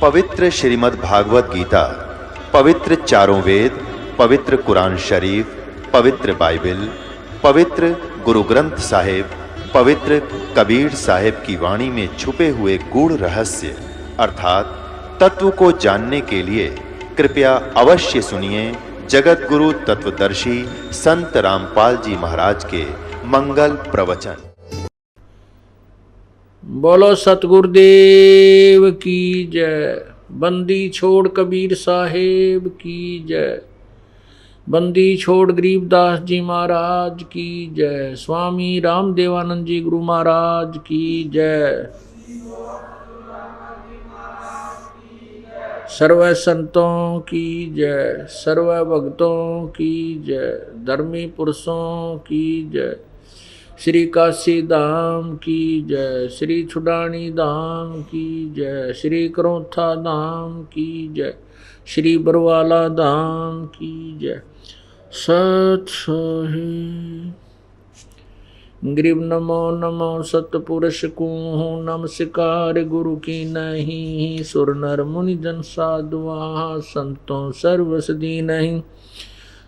पवित्र श्रीमद् भागवत गीता, पवित्र चारों वेद, पवित्र कुरान शरीफ, पवित्र बाइबिल, पवित्र गुरु ग्रंथ साहिब, पवित्र कबीर साहिब की वाणी में छुपे हुए गूढ़ रहस्य अर्थात तत्व को जानने के लिए कृपया अवश्य सुनिए जगत गुरु तत्वदर्शी संत रामपाल जी महाराज के मंगल प्रवचन। बोलो सतगुरुदेव की जय। बंदी छोड़ कबीर साहेब की जय। बंदी छोड़ गरीबदास जी महाराज की जय। स्वामी रामदेवानंद जी गुरु महाराज की जय। सर्व संतों की जय, सर्व भक्तों की जय, धर्मी पुरुषों की जय। श्री काशी धाम की जय, श्री छुडानी धाम की जय, श्री करोथा धाम की जय, श्री बरवाला धाम की जय। सत सोहे ग्रीब नमो नमो सतपुरुष को नमस्कार गुरु की नहीं। सुर नर मुनि जन साधुआ संतों सर्वसदी नहीं।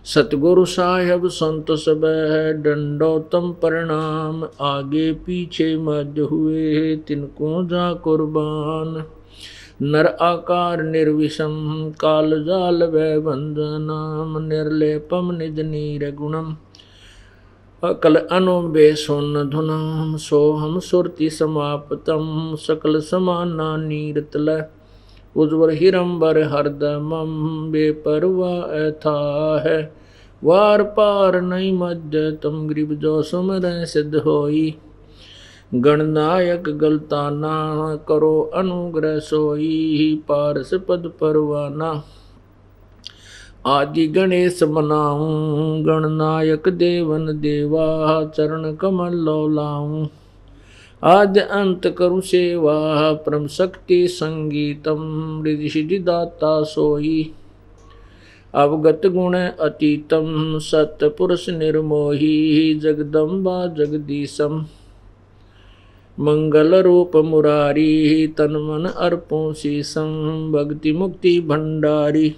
सतगुरु साहेब संत सब है दंडोतम प्रणाम। आगे पीछे मध्य हुए तिनको जा कुर्बान। नर आकार निर्विषम काल जाल वै बंधनाम। निर्लेपम निज नीर गुणम अकल अनुबे सोन धुनाम। सोहम सुरति समाप्तम सकल समाना नीरतल। उज्ज्वल हिरंबर हरदमम बेपरवा ऐथा है। वार पार नहीं मध्य तुम ग्रीब जो सुमर सिद्ध होई। गणनायक गलता ना करो अनुग्रह सोई। पारस पद परवाना आदि गणेश मनाऊं। गणनायक देवन देवा चरण कमल लौलाऊं। आद अंत करु सेवा परम शक्ति संगीतम। रिधि सिद्धि दाता सोई अवगत गुण अतीतम। सतपुरुष निर्मोही जगदम्बा जगदीशम। मंगल रूप मुरारी तन मन अर्पों शीसम। भक्ति मुक्ति भंडारी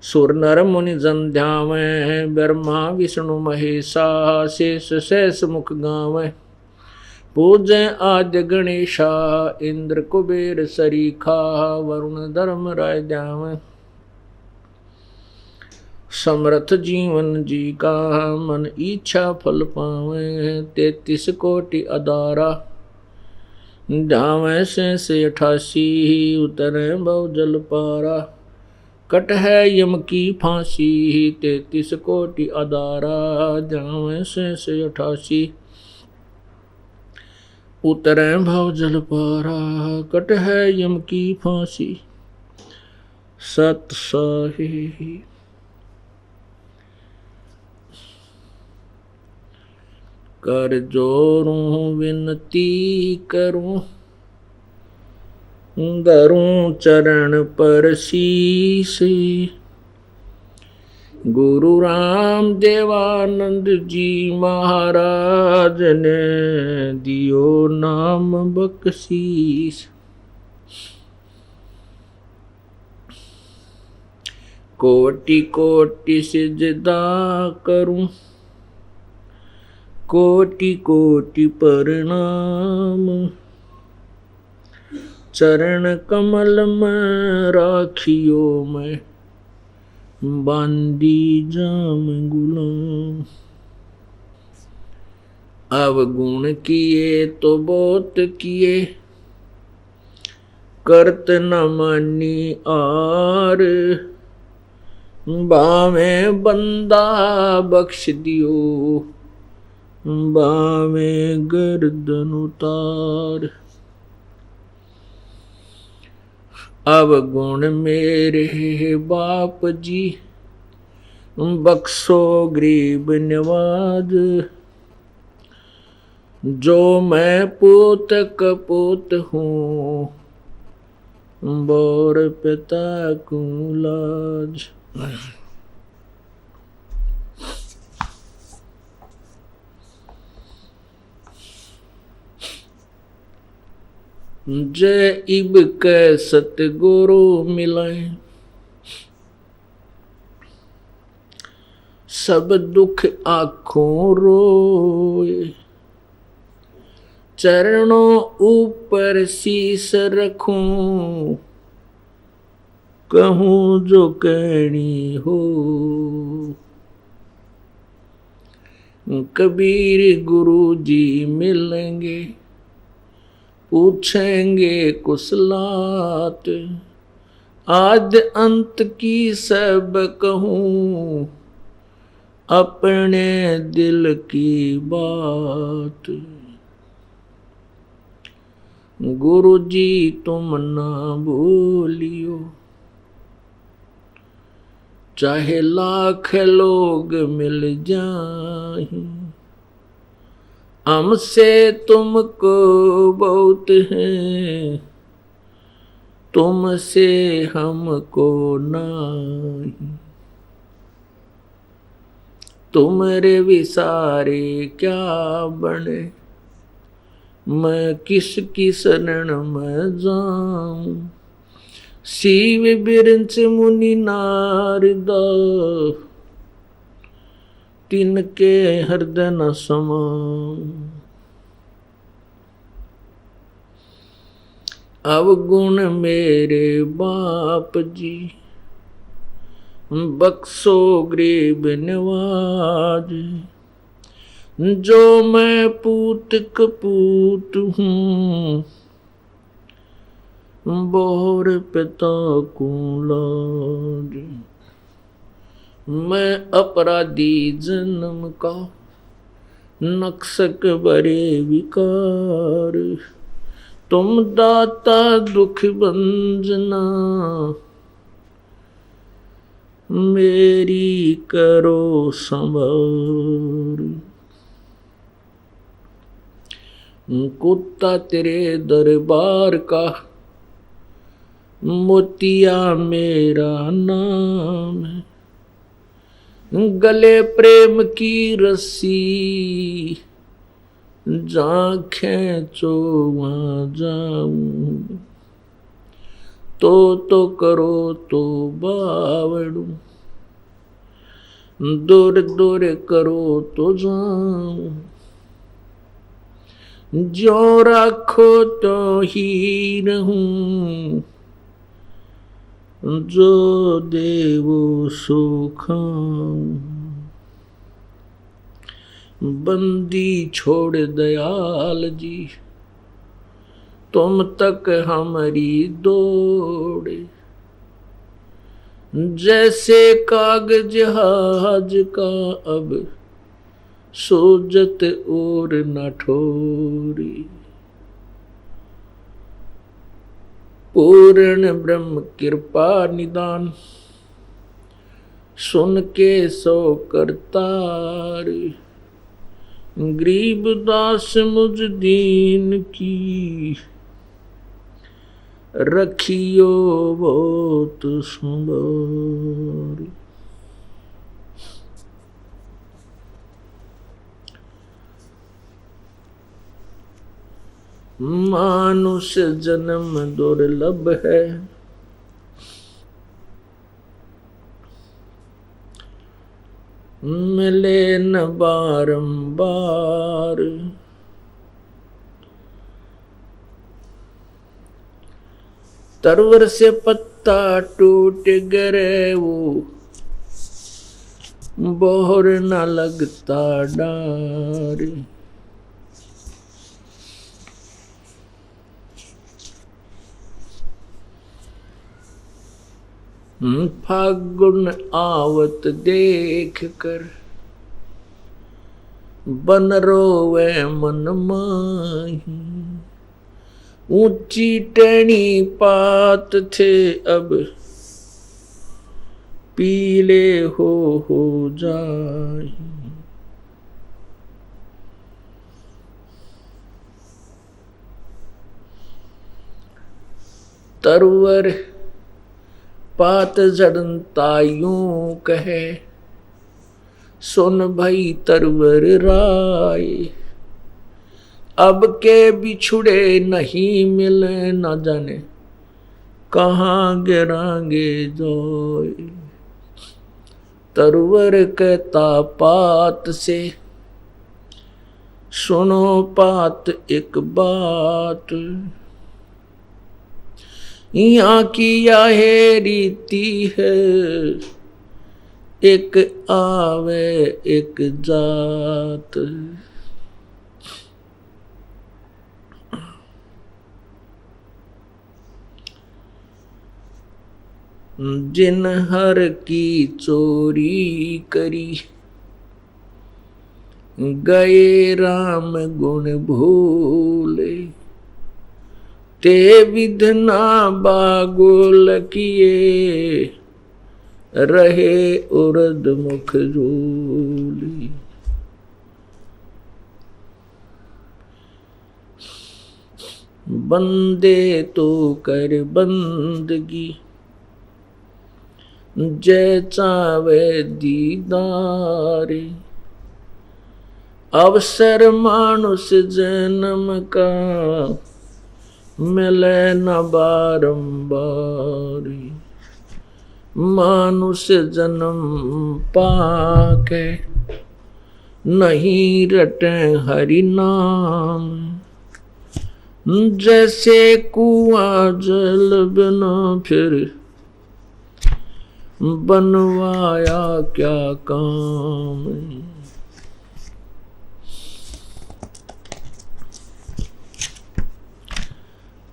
सुर नर मुनि जन ध्यावै। ब्रह्मा विष्णु महेशा शेष शेष मुख गावै। पूजय आद्य गणेशा इंद्र कुबेर सरीखा। वरुण धर्म राय ध्यावै। समर्थ जीवन जी का मन इच्छा फल पावै। 33 कोटि अदारा ध्यावै से 88 उतरै भव जल पारा। कट है यम की फांसी 33 कोटि अदारा। ध्यावै से 88 उतरै भव जल पारा। कट है यम की फांसी। सत साही कर जोरूं विनती करूं। धरूं चरण पर शीस। गुरु राम देवानंद जी महाराज ने दियो नाम बख्शीस। कोटि कोटि सिजदा करूं। कोटि कोटि प्रणाम। चरण कमल में राखियो मैं बांदी जाम गुलाम। अवगुण किए तो बहुत किए करत न मानी आर। बामे बंदा बख्श दियो बामे गर्दन उतार। अवगुण मेरे बाप जी बख्शो गरीब नवाज। जो मैं पूत कपूत हूँ बोर पिता को लाज। जय इब कै सतगुरु मिलाए, सब दुख आँखों रोए। चरणों ऊपर शीस रखूं, कहूँ जो कहनी हो। कबीर गुरु जी मिलेंगे, पूछेंगे कुशलात। आद अंत की सब कहूँ, अपने दिल की बात। गुरु जी तुम ना भूलियो, चाहे लाख लोग मिल जाएं। हमसे तुमको बहुत है, तुमसे हमको नहीं। तुमरे विसारे क्या बने, मैं किसकी शरण में जाऊं। शिव बिरंच मुनि नारदा, तिनके हृदय न समाऊं। अवगुण मेरे बाप जी, बख्शो गरीब नवाज। जो मैं पूत कपूत हूँ, बोर पिता को लाज। मैं अपराधी जन्म का, नक्सक बरे विकार। तुम दाता दुख भंजना, मेरी करो संभार। कुत्ता तेरे दरबार का, मोतिया मेरा नाम है। गले प्रेम की रस्सी, जहाँ खींचो वहाँ जाऊं। तो करो तो बावड़ू, दूर दूर करो तो जाऊं। जो रखो तो ही रहूं, जो देवो सो खाऊं। बंदी छोड़ दयाल जी, तुम तक हमारी दौड़े। जैसे कागज जहाज का अब, सोजत और न ठोरी। पूर्ण ब्रह्म कृपा निदान, सुन के सो करतार। गरीब दास मुझ दीन की, रखियो बहुत संभार। मानुष जन्म दुर्लभ है, मिले न बारंबार। तरवर से पत्ता टूट गरे वो, बोहर न लगता डार। फागुन आवत देख कर, बन रोवे मन माही। ऊंची टहनी पात थे अब, पीले हो जाए। तरवर पात झड़ता यूं कहे, सुन भाई तरवर राय। अब के बिछुड़े नहीं मिले, न जाने कहाँ गिरांगे जोए। तरवर कहता पात से, सुनो पात एक बात, यहाँ की यह रीति है, एक आवे एक जात। जिन हर की चोरी करी, गए राम गुण भूले। ते विधना बागुल किए, रहे उर्द मुख झूली। बंदे तो कर बंदगी, जय चावे दीदारे। अवसर मानुष जन्म का, मिले न बारंबार। मानुष जन्म पाके, नहीं रटे हरि नाम। जैसे कुआं जल बिना फिर, बनवाया क्या काम।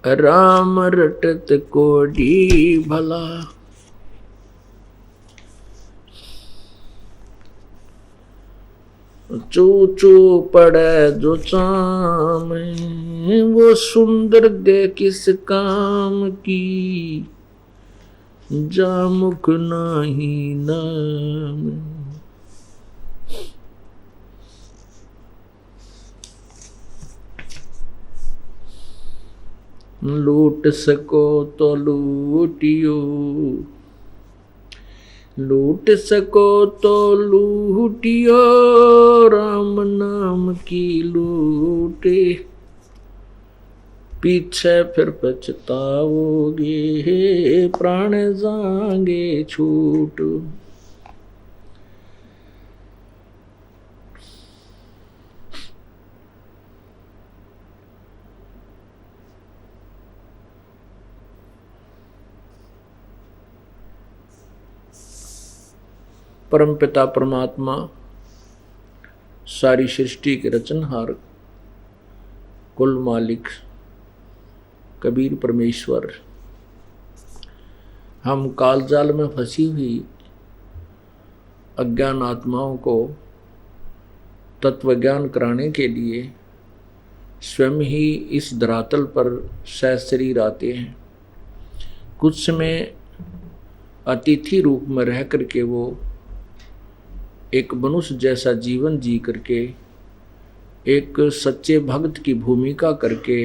राम रटत कोडी भला, चू चू पड़े जो चाम। वो सुंदर दे किस काम की, जा मुख नाही नाम। लूट सको तो लूटियो, लूट सको तो लूटियो। राम नाम की लूटे, पीछे फिर पछताओगे, प्राण जाएंगे छूट। परमपिता परमात्मा, सारी सृष्टि के रचनहार, कुल मालिक कबीर परमेश्वर, हम कालजाल में फंसी हुई अज्ञान आत्माओं को तत्वज्ञान कराने के लिए स्वयं ही इस धरातल पर सहशरीर आते हैं। कुछ समय अतिथि रूप में रह करके वो एक मनुष्य जैसा जीवन जी करके, एक सच्चे भक्त की भूमिका करके,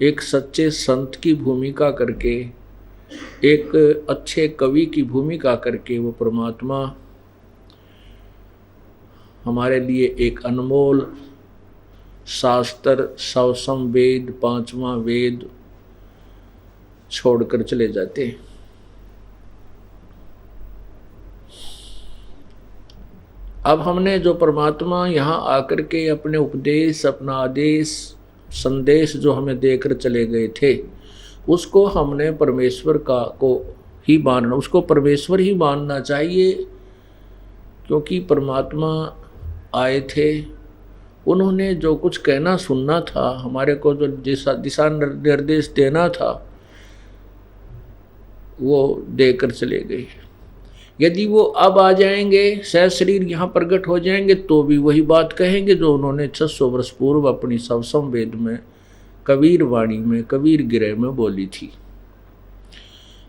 एक सच्चे संत की भूमिका करके, एक अच्छे कवि की भूमिका करके वो परमात्मा हमारे लिए एक अनमोल शास्त्र, सवसम वेद, पांचवा वेद छोड़कर चले जाते हैं। अब हमने जो परमात्मा यहाँ आकर के अपने उपदेश, अपना आदेश, संदेश जो हमें देकर चले गए थे, उसको हमने परमेश्वर को ही मानना, उसको परमेश्वर ही मानना चाहिए। क्योंकि परमात्मा आए थे, उन्होंने जो कुछ कहना सुनना था, हमारे को जो दिशा निर्देश देना था, वो देकर चले गए। यदि वो अब आ जाएंगे, सहशरीर यहाँ प्रकट हो जाएंगे, तो भी वही बात कहेंगे जो उन्होंने 600 वर्ष पूर्व अपनी सवसम वेद में, कबीर वाणी में, कबीर गिरह में बोली थी।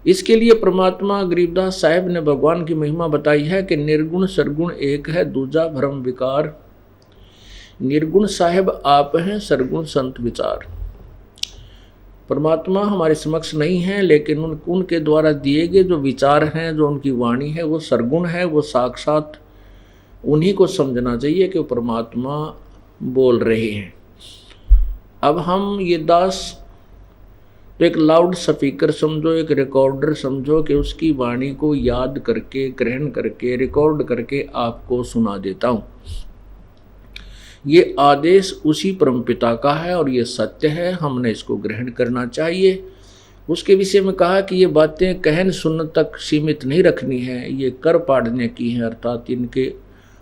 इसके लिए परमात्मा गरीबदास साहिब ने भगवान की महिमा बताई है कि निर्गुण सरगुण एक है, दूजा भ्रम विकार। निर्गुण साहिब आप हैं, सरगुण संत विचार। परमात्मा हमारे समक्ष नहीं है, लेकिन उनके द्वारा दिए गए जो विचार हैं, जो उनकी वाणी है, वो सरगुण है, वो साक्षात उन्हीं को समझना चाहिए कि वो परमात्मा बोल रहे हैं। अब हम ये दास तो एक लाउड स्पीकर समझो, एक रिकॉर्डर समझो कि उसकी वाणी को याद करके, ग्रहण करके, रिकॉर्ड करके आपको सुना देता हूँ। ये आदेश उसी परमपिता का है और ये सत्य है, हमने इसको ग्रहण करना चाहिए। उसके विषय में कहा कि ये बातें कहन सुनने तक सीमित नहीं रखनी है, ये कर पाड़ने की हैं, अर्थात इनके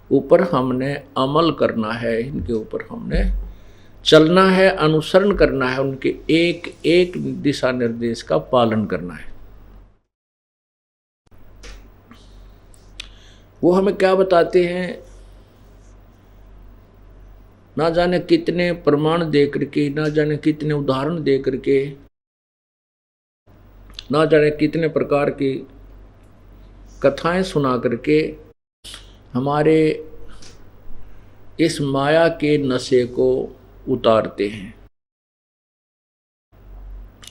ऊपर हमने अमल करना है, इनके ऊपर हमने चलना है, अनुसरण करना है, उनके एक एक दिशा निर्देश का पालन करना है। वो हमें क्या बताते हैं, ना जाने कितने प्रमाण दे करके, ना जाने कितने उदाहरण दे करके, ना जाने कितने प्रकार की कथाएं सुना करके हमारे इस माया के नशे को उतारते हैं।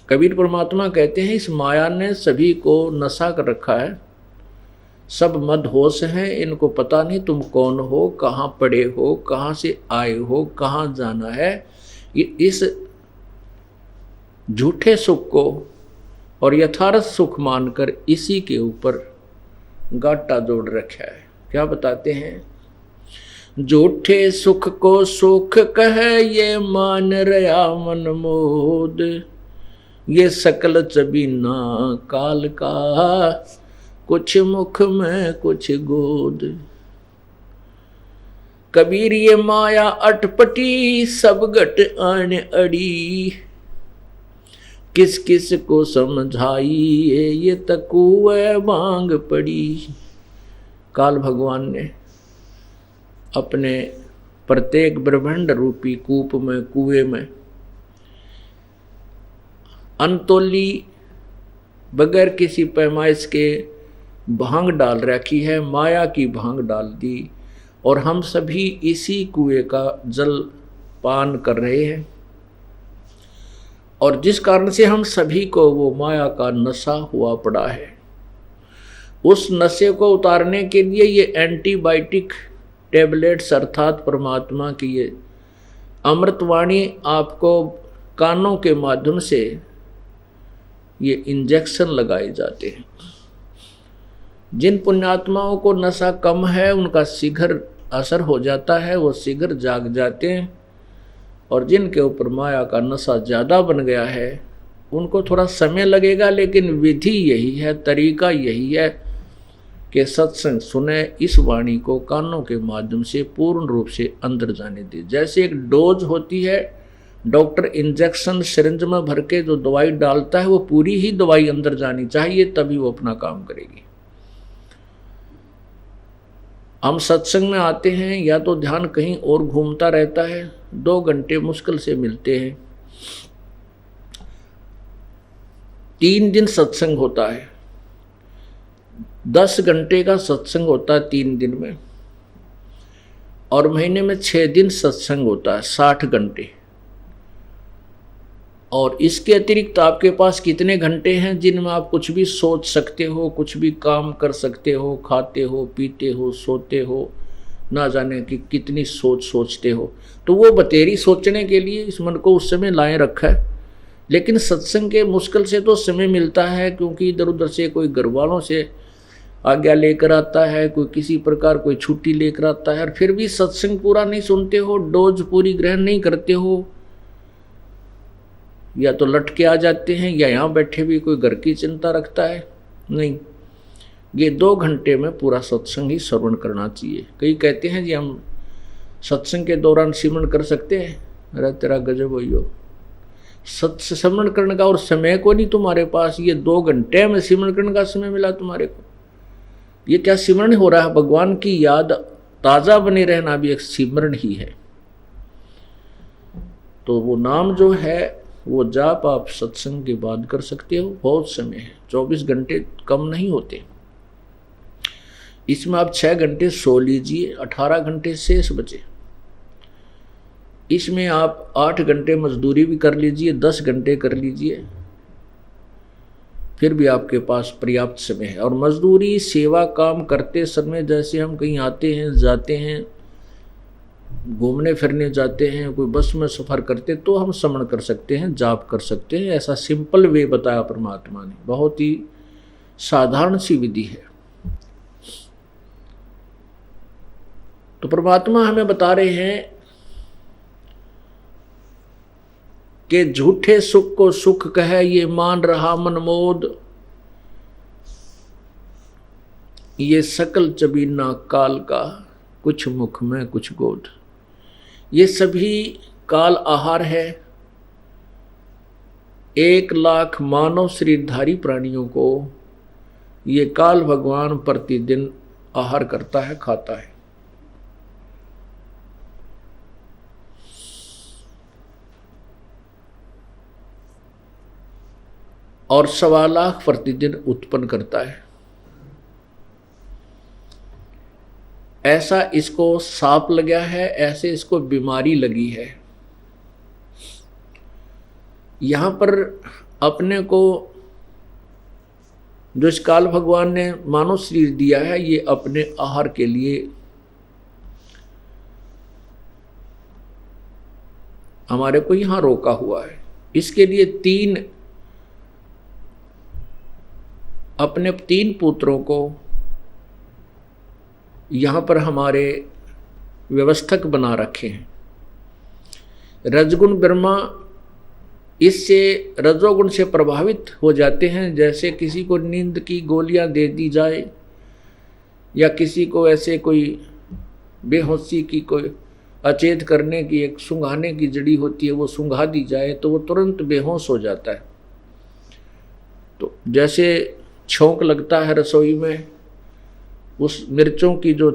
कबीर परमात्मा कहते हैं, इस माया ने सभी को नशा कर रखा है, सब मदहोश हैं, इनको पता नहीं तुम कौन हो, कहाँ पड़े हो, कहाँ से आए हो, कहाँ जाना है। ये इस झूठे सुख को और यथार्थ सुख मानकर इसी के ऊपर गाटा जोड़ रखा है। क्या बताते हैं, झूठे सुख को सुख कहे ये मान रहा मन मोद, ये सकल चबीना काल का, कुछ मुख में कुछ गोद। कबीर ये माया अटपटी सब घट आने अड़ी, किस किस को समझाइए ये तकुए भांग पड़ी। काल भगवान ने अपने प्रत्येक ब्रह्मांड रूपी कूप में, कुएं में अनतोली बगैर किसी पैमाइश के भांग डाल रखी है, माया की भांग डाल दी, और हम सभी इसी कुएं का जल पान कर रहे हैं, और जिस कारण से हम सभी को वो माया का नशा हुआ पड़ा है। उस नशे को उतारने के लिए ये एंटीबायोटिक टैबलेट्स अर्थात परमात्मा की ये अमृतवाणी आपको कानों के माध्यम से ये इंजेक्शन लगाए जाते हैं। जिन पुण्यात्माओं को नशा कम है उनका शीघ्र असर हो जाता है, वो शीघ्र जाग जाते हैं, और जिनके ऊपर माया का नशा ज़्यादा बन गया है उनको थोड़ा समय लगेगा, लेकिन विधि यही है, तरीका यही है कि सत्संग सुने, इस वाणी को कानों के माध्यम से पूर्ण रूप से अंदर जाने दे। जैसे एक डोज होती है, डॉक्टर इंजेक्शन सिरिंज में भर के जो दवाई डालता है वो पूरी ही दवाई अंदर जानी चाहिए, तभी वो अपना काम करेगी। हम सत्संग में आते हैं या तो ध्यान कहीं और घूमता रहता है, 2 घंटे मुश्किल से मिलते हैं, 3 दिन सत्संग होता है, 10 घंटे का सत्संग होता है 3 दिन में, और महीने में 6 दिन सत्संग होता है 60 घंटे। और इसके अतिरिक्त आपके पास कितने घंटे हैं जिनमें आप कुछ भी सोच सकते हो, कुछ भी काम कर सकते हो, खाते हो, पीते हो, सोते हो, ना जाने कि कितनी सोचते हो। तो वो बतेरी सोचने के लिए इस मन को उस समय लाए रखा है। लेकिन सत्संग के मुश्किल से तो समय मिलता है, क्योंकि इधर उधर से कोई घर वालों से आज्ञा लेकर आता है, कोई किसी प्रकार कोई छुट्टी लेकर आता है, और फिर भी सत्संग पूरा नहीं सुनते हो, डोज पूरी ग्रहण नहीं करते हो, या तो लटके आ जाते हैं, या यहाँ बैठे भी कोई घर की चिंता रखता है। नहीं, ये 2 घंटे में पूरा सत्संग ही श्रवण करना चाहिए। कई कहते हैं जी हम सत्संग के दौरान सिमरन कर सकते हैं। अरे तेरा गजब हो, सिमरन करने का और समय को नहीं तुम्हारे पास, ये 2 घंटे में सिमरन करने का समय मिला तुम्हारे को। ये क्या सिमरन हो रहा है? भगवान की याद ताज़ा बने रहना भी एक सिमरन ही है। तो वो नाम जो है वो जाप आप सत्संग के बाद कर सकते हो, बहुत समय है, 24 घंटे कम नहीं होते। इसमें आप 6 घंटे सो लीजिए, 18 घंटे शेष बचे। इसमें आप 8 घंटे मजदूरी भी कर लीजिए, 10 घंटे कर लीजिए, फिर भी आपके पास पर्याप्त समय है। और मजदूरी सेवा काम करते समय जैसे हम कहीं आते हैं जाते हैं, घूमने फिरने जाते हैं, कोई बस में सफ़र करते, तो हम समण कर सकते हैं, जाप कर सकते हैं। ऐसा सिंपल वे बताया परमात्मा ने, बहुत ही साधारण सी विधि है। तो परमात्मा हमें बता रहे हैं कि झूठे सुख को सुख कहे ये मान रहा मनमोद, ये सकल चबीना काल का, कुछ मुख में कुछ गोद। ये सभी काल आहार है। 1,00,000 मानव शरीरधारी प्राणियों को ये काल भगवान प्रतिदिन आहार करता है, खाता है। और 1.25 लाख प्रतिदिन उत्पन्न करता है। ऐसा इसको सांप लगा है, ऐसे इसको बीमारी लगी है। यहाँ पर अपने को जो इस काल भगवान ने मानव शरीर दिया है, ये अपने आहार के लिए हमारे को यहाँ रोका हुआ है। इसके लिए अपने 3 पुत्रों को यहाँ पर हमारे व्यवस्थक बना रखे हैं। रजगुण ब्रह्मा इससे रजोगुण से प्रभावित हो जाते हैं। जैसे किसी को नींद की गोलियां दे दी जाए, या किसी को ऐसे कोई बेहोशी की, कोई अचेत करने की एक सूंघाने की जड़ी होती है, वो सूंघा दी जाए तो वो तुरंत बेहोश हो जाता है। तो जैसे छौंक लगता है रसोई में, उस मिर्चों की जो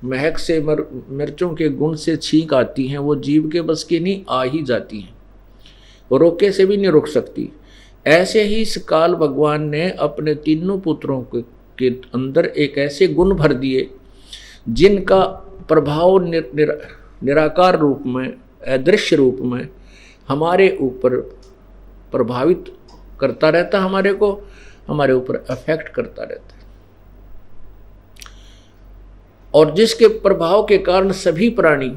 महक से, मिर्चों के गुण से छींक आती हैं, वो जीव के बस की नहीं, आ ही जाती हैं, रोके से भी नहीं रुक सकती। ऐसे ही इस काल भगवान ने अपने तीनों पुत्रों के अंदर एक ऐसे गुण भर दिए जिनका प्रभाव निराकार रूप में, अदृश्य रूप में हमारे ऊपर प्रभावित करता रहता, हमारे ऊपर अफेक्ट करता रहता है। और जिसके प्रभाव के कारण सभी प्राणी,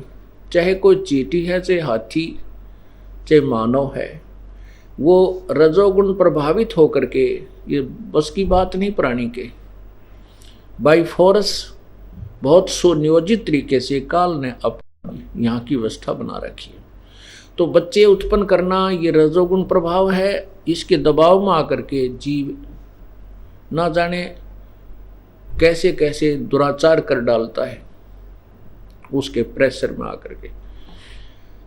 चाहे कोई चींटी है, चाहे हाथी, चाहे मानव है, वो रजोगुण प्रभावित होकर के, ये बस की बात नहीं प्राणी के, बाई फोर्स बहुत सुनियोजित तरीके से काल ने अपनी यहाँ की व्यवस्था बना रखी है। तो बच्चे उत्पन्न करना ये रजोगुण प्रभाव है। इसके दबाव में आकर के जीव ना जाने कैसे कैसे दुराचार कर डालता है, उसके प्रेशर में आकर के।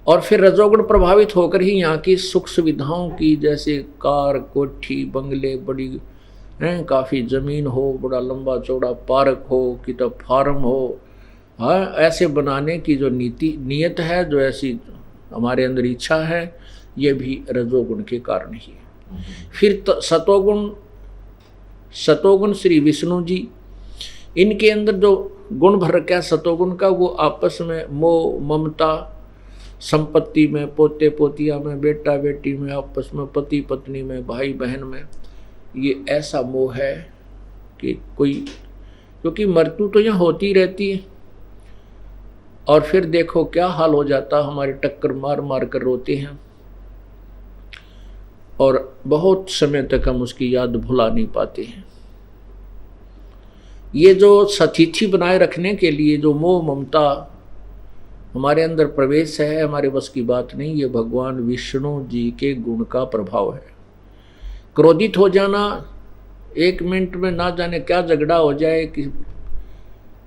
और फिर रजोगुण प्रभावित होकर ही यहाँ की सुख सुविधाओं की, जैसे कार, कोठी, बंगले, बड़ी काफ़ी ज़मीन हो, बड़ा लंबा चौड़ा पार्क हो, किताब फार्म हो, हाँ, ऐसे बनाने की जो नीयत है, जो ऐसी हमारे अंदर इच्छा है, ये भी रजोगुण के कारण ही है। फिर सतोगुण श्री विष्णु जी, इनके अंदर जो गुण भर रखा है सतोगुण का, वो आपस में मोह, ममता, संपत्ति में, पोते पोतिया में, बेटा बेटी में, आपस में, पति पत्नी में, भाई बहन में, ये ऐसा मोह है कि क्योंकि मृत्यु तो यहाँ होती रहती है। और फिर देखो क्या हाल हो जाता, हमारे टक्कर मार मार कर रोते हैं और बहुत समय तक हम उसकी याद भुला नहीं पाते हैं। ये जो सतिथि बनाए रखने के लिए जो मोह ममता हमारे अंदर प्रवेश है, हमारे बस की बात नहीं, ये भगवान विष्णु जी के गुण का प्रभाव है। क्रोधित हो जाना, 1 मिनट में ना जाने क्या झगड़ा हो जाए कि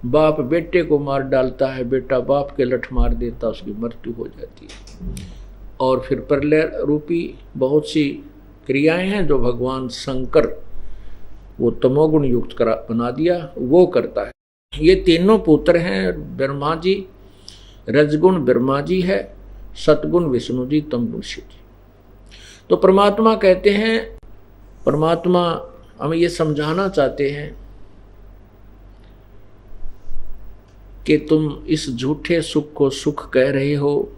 बाप बेटे को मार डालता है, बेटा बाप के लठ मार देता, उसकी मृत्यु हो जाती है। और फिर प्रलय रूपी बहुत सी क्रियाएं हैं जो भगवान शंकर, वो तमोगुण युक्त बना दिया, वो करता है। ये तीनों पुत्र हैं ब्रह्मा जी, रजगुण ब्रह्मा जी है, सतगुण विष्णु जी, तमगुण शिव जी। तो परमात्मा कहते हैं, परमात्मा हमें ये समझाना चाहते हैं कि तुम इस झूठे सुख को सुख कह रहे हो,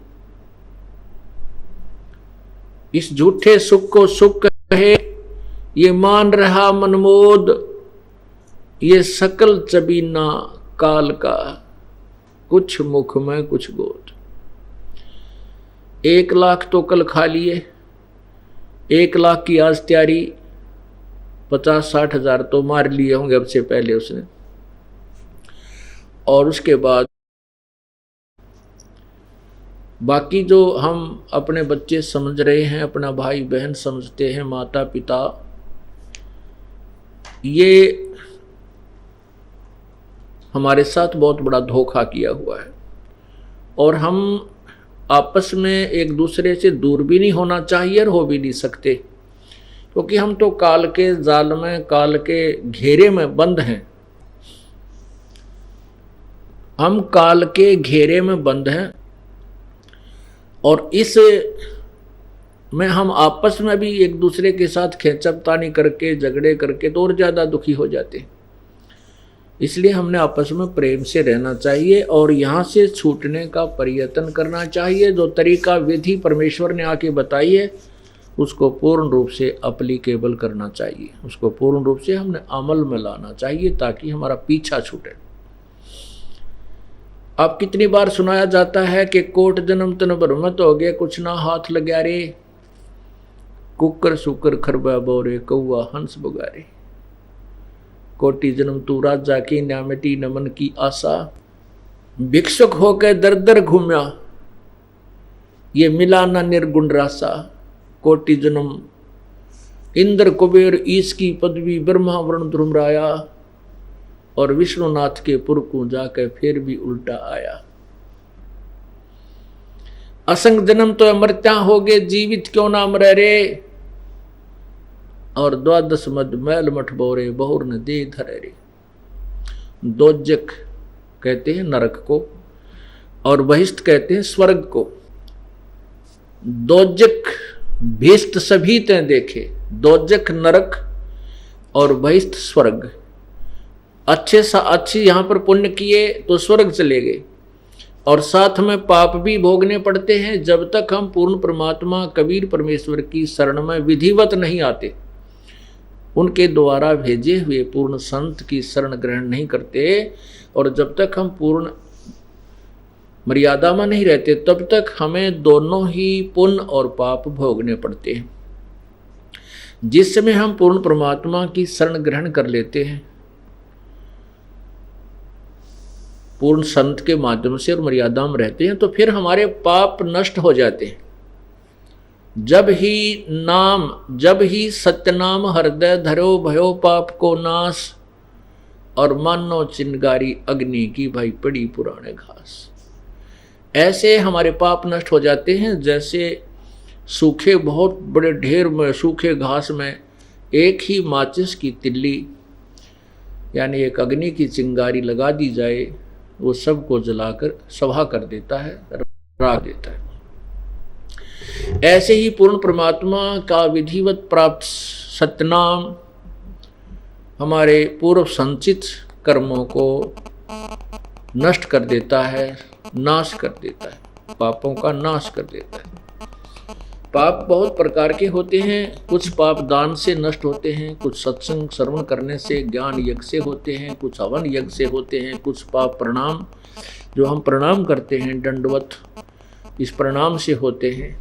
इस झूठे सुख को सुख कहे ये मान रहा मनमोद, ये सकल चबीना काल का, कुछ मुख में कुछ गोद। 1 लाख तो कल खा लिए, 1 लाख की आज तैयारी, 50-60 हजार तो मार लिए होंगे अब से पहले उसने। और उसके बाद बाकी जो हम अपने बच्चे समझ रहे हैं, अपना भाई बहन समझते हैं, माता पिता, ये हमारे साथ बहुत बड़ा धोखा किया हुआ है। और हम आपस में एक दूसरे से दूर भी नहीं होना चाहिए और हो भी नहीं सकते, क्योंकि हम तो काल के जाल में, काल के घेरे में बंद हैं। हम काल के घेरे में बंद हैं और इस में हम आपस में भी एक दूसरे के साथ खींचतानी करके, झगड़े करके तो और ज़्यादा दुखी हो जाते हैं। इसलिए हमने आपस में प्रेम से रहना चाहिए और यहाँ से छूटने का प्रयत्न करना चाहिए। जो तरीका विधि परमेश्वर ने आके बताई है उसको पूर्ण रूप से एप्लीकेबल करना चाहिए, उसको पूर्ण रूप से हमने अमल में लाना चाहिए ताकि हमारा पीछा छूटे। अब कितनी बार सुनाया जाता है कि कोट जन्म तन भ्रमत हो गए, कुछ ना हाथ लग्या रे, कुकर सुकर खरबा बोरे, कौआ हंस बगारे। कोटि जन्म तू राजा की, ना मिटी न मन की आशा, भिक्षुक होकर दर दर घूम्या, ये मिला ना निर्गुण रासा। कोटि जन्म इंद्र कुबेर ईश की पदवी, ब्रह्मा वरुण ध्रुमराया, और विष्णुनाथ के पुर को जाकर फिर भी उल्टा आया। असंग जन्म तो मरत्या हो गए, जीवित क्यों ना मरे रे, और 12 मद मैल मठ बोरे, बहुर न दे धरे रे। दोजक कहते हैं नरक को और बहिष्ठ कहते हैं स्वर्ग को। दोजक भीष्ट सभी ते देखे, दोजक नरक और बहिष्ठ स्वर्ग। अच्छे यहाँ पर पुण्य किए तो स्वर्ग चले गए और साथ में पाप भी भोगने पड़ते हैं जब तक हम पूर्ण परमात्मा कबीर परमेश्वर की शरण में विधिवत नहीं आते, उनके द्वारा भेजे हुए पूर्ण संत की शरण ग्रहण नहीं करते। और जब तक हम पूर्ण मर्यादा में नहीं रहते तब तक हमें दोनों ही पुण्य और पाप भोगने पड़ते हैं। जिस समय हम पूर्ण परमात्मा की शरण ग्रहण कर लेते हैं पूर्ण संत के माध्यम से और मर्यादा में रहते हैं तो फिर हमारे पाप नष्ट हो जाते हैं। जब ही सत्य नाम हृदय धरो, भयो पाप को नाश, और मानो चिंगारी अग्नि की भाई पड़ी पुराने घास। ऐसे हमारे पाप नष्ट हो जाते हैं जैसे सूखे बहुत बड़े ढेर में सूखे घास में एक ही माचिस की तिल्ली यानी एक अग्नि की चिंगारी लगा दी जाए, वो सबको जलाकर सभा कर देता है, राख देता है। ऐसे ही पूर्ण परमात्मा का विधिवत प्राप्त सतनाम हमारे पूर्व संचित कर्मों को नष्ट कर देता है, नाश कर देता है, पापों का नाश कर देता है। पाप बहुत प्रकार के होते हैं, कुछ पाप दान से नष्ट होते हैं, कुछ सत्संग श्रवण करने से, ज्ञान यज्ञ से होते हैं, कुछ हवन यज्ञ से होते हैं, कुछ पाप प्रणाम जो हम प्रणाम करते हैं दंडवत, इस प्रणाम से होते हैं,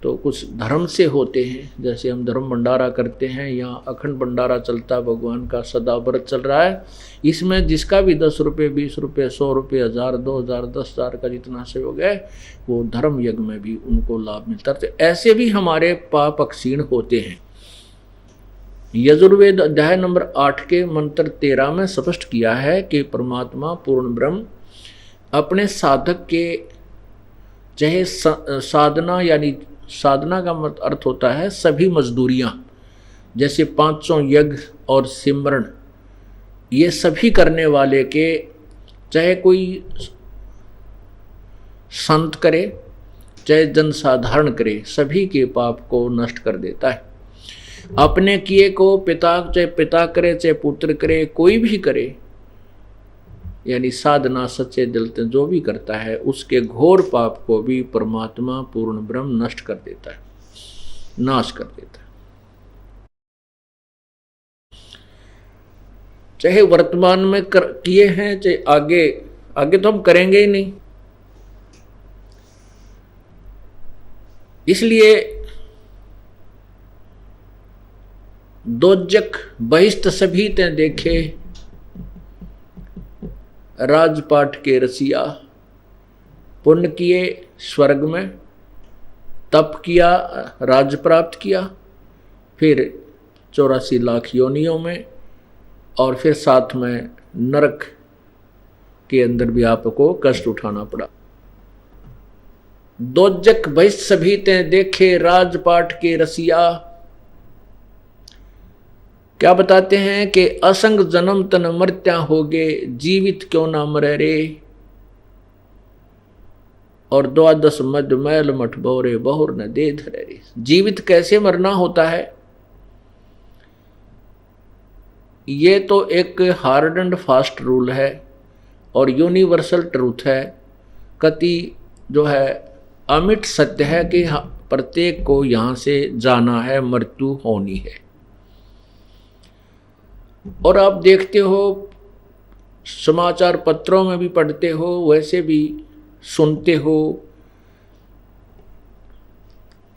तो कुछ धर्म से होते हैं जैसे हम धर्म भंडारा करते हैं या अखंड भंडारा चलता, भगवान का सदा व्रत चल रहा है, इसमें जिसका भी 10 रुपये, 20 रुपये, 100 रुपये, 1000, 2000, 10,000 का जितना सहयोग है वो धर्म यज्ञ में भी उनको लाभ मिलता है। तो ऐसे भी हमारे पाप क्षीण होते हैं। यजुर्वेद अध्याय नंबर 8 के मंत्र 13 में स्पष्ट किया है कि परमात्मा पूर्ण ब्रह्म अपने साधक के चाहे साधना यानी साधना का अर्थ होता है सभी मजदूरियाँ, जैसे 500 यज्ञ और सिमरण, ये सभी करने वाले के चाहे कोई संत करे चाहे जनसाधारण करे, सभी के पाप को नष्ट कर देता है। अपने किए को पिता चाहे पिता करे चाहे पुत्र करे, कोई भी करे, यानी साधना सच्चे दिल से जो भी करता है उसके घोर पाप को भी परमात्मा पूर्ण ब्रह्म नष्ट कर देता है, नाश कर देता है। चाहे वर्तमान में किए हैं चाहे आगे आगे तो हम करेंगे ही नहीं। इसलिए दोजक बहिष्ट सभी ते देखे, राजपाट के रसिया। पुण्य किए स्वर्ग में, तप किया राज प्राप्त किया, फिर 84 लाख योनियों में, और फिर साथ में नरक के अंदर भी आपको कष्ट उठाना पड़ा। दोजक बहिष्ट सभी ते देखे, राजपाट के रसिया। क्या बताते हैं कि असंग जन्म तन मर्त्या होगे, जीवित क्यों ना मरे रे। और 12 मद मैल मठ बोरे, बहुर न दे धरे रे। जीवित कैसे मरना होता है, ये तो एक हार्ड एंड फास्ट रूल है और यूनिवर्सल ट्रूथ है। कति जो है अमिट सत्य है कि प्रत्येक को यहां से जाना है, मृत्यु होनी है। और आप देखते हो, समाचार पत्रों में भी पढ़ते हो, वैसे भी सुनते हो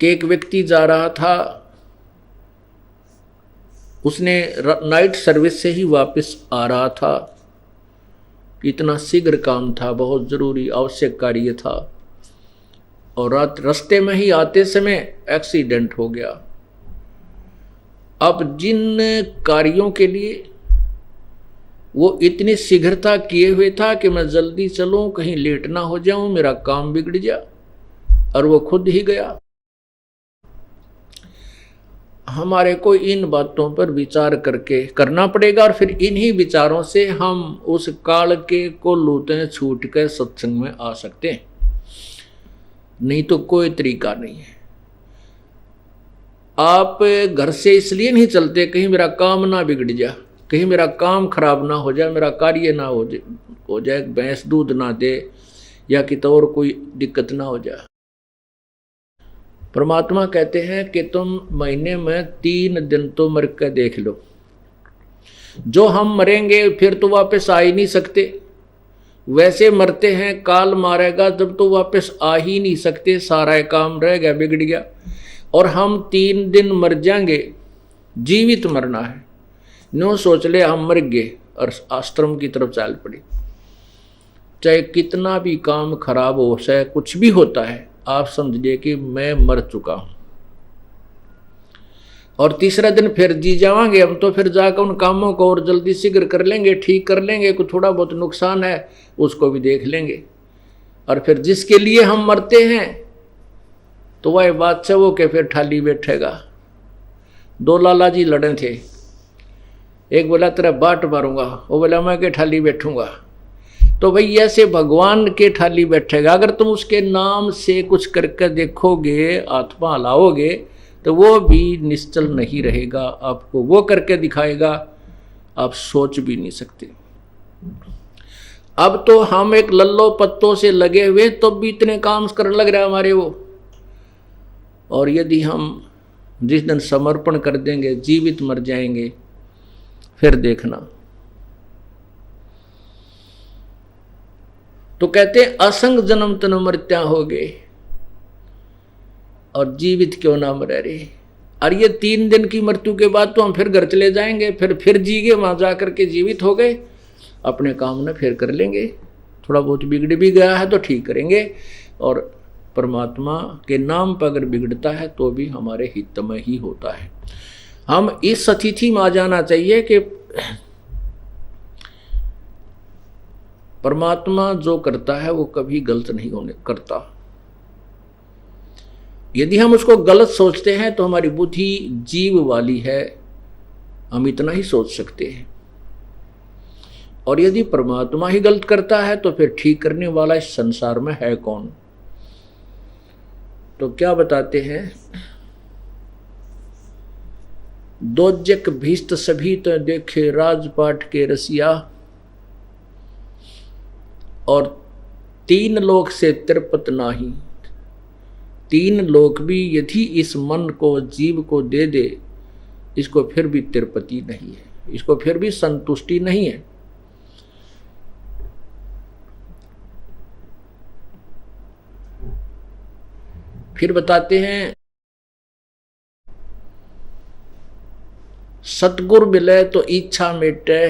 कि एक व्यक्ति जा रहा था, उसने नाइट सर्विस से ही वापस आ रहा था, इतना शीघ्र काम था, बहुत जरूरी आवश्यक कार्य था, और रास्ते में ही आते समय एक्सीडेंट हो गया। अब जिन कार्यों के लिए वो इतनी शीघ्रता किए हुए था कि मैं जल्दी चलूं, कहीं लेट ना हो जाऊं, मेरा काम बिगड़ जा, और वो खुद ही गया। हमारे को इन बातों पर विचार करके करना पड़ेगा, और फिर इन्हीं विचारों से हम उस काल के को लूटे छूट कर सत्संग में आ सकते हैं, नहीं तो कोई तरीका नहीं है। आप घर से इसलिए नहीं चलते कहीं मेरा काम ना बिगड़ जा, कहीं मेरा काम खराब ना हो जाए, मेरा कार्य ना हो जाए, भैंस दूध ना दे, या कि तो और कोई दिक्कत ना हो जाए। परमात्मा कहते हैं कि तुम महीने में 3 दिन तो मर के देख लो। जो हम मरेंगे फिर तो वापस आ ही नहीं सकते, वैसे मरते हैं काल मारेगा जब तो वापस आ ही नहीं सकते, सारा काम रह गया, बिगड़ गया। और हम 3 दिन मर जाएंगे, जीवित मरना है। नो सोच ले हम मर गए और आश्रम की तरफ चल पड़ी, चाहे कितना भी काम खराब हो, चाहे कुछ भी होता है, आप समझिए कि मैं मर चुका हूं। और तीसरा दिन फिर जी जावांगे हम, तो फिर जाकर उन कामों को और जल्दी शीघ्र कर लेंगे, ठीक कर लेंगे, कुछ थोड़ा बहुत नुकसान है उसको भी देख लेंगे। और फिर जिसके लिए हम मरते हैं तो वह बात से वो के फिर ठाली बैठेगा। 2 लाला जी लड़े थे, एक बोला तेरा बाट मारूंगा, वो बोला मैं के ठाली बैठूंगा। तो भाई ऐसे भगवान के ठाली बैठेगा। अगर तुम उसके नाम से कुछ करके देखोगे, आत्मा हलाओगे, तो वो भी निश्चल नहीं रहेगा, आपको वो करके दिखाएगा, आप सोच भी नहीं सकते। अब तो हम एक लल्लो पत्तों से लगे हुए तो भी इतने काम करने लग रहा है हमारे वो। और यदि हम जिस दिन समर्पण कर देंगे, जीवित मर जाएंगे, फिर देखना। तो कहते असंग जन्म तन मर्त्या हो गए, और जीवित क्यों ना मरे रे। और ये 3 दिन की मृत्यु के बाद तो हम फिर घर चले जाएंगे, फिर जीगे, वहां जाकर के जीवित हो गए, अपने काम न फिर कर लेंगे। थोड़ा बहुत बिगड़ भी गया है तो ठीक करेंगे, और परमात्मा के नाम पर अगर बिगड़ता है तो भी हमारे हित में ही होता है। हम इस स्थिति में आ जाना चाहिए कि परमात्मा जो करता है वो कभी गलत नहीं होने करता। यदि हम उसको गलत सोचते हैं तो हमारी बुद्धि जीव वाली है, हम इतना ही सोच सकते हैं। और यदि परमात्मा ही गलत करता है तो फिर ठीक करने वाला इस संसार में है कौन। तो क्या बताते हैं, दोजक भीष्ट सभी तो देखे, राजपाट के रसिया। और 3 लोक से तिरपत नाही, 3 लोक भी यदि इस मन को, जीव को दे दे, इसको फिर भी तिरपति नहीं है, इसको फिर भी संतुष्टि नहीं है। फिर बताते हैं सतगुरु मिले तो इच्छा मिटे,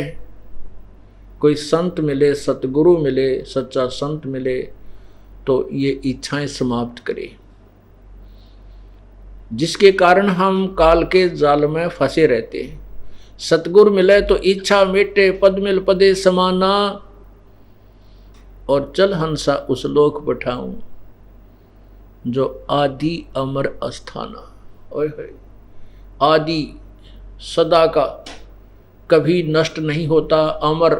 कोई संत मिले, सतगुरु मिले, सच्चा संत मिले तो ये इच्छाएं समाप्त करे, जिसके कारण हम काल के जाल में फंसे रहते हैं। सतगुरु मिले तो इच्छा मिटे, पद मिल पदे समाना, और चल हंसा उस लोक बैठाऊं जो आदि अमर अस्थाना। ओए होए, आदि सदा का, कभी नष्ट नहीं होता, अमर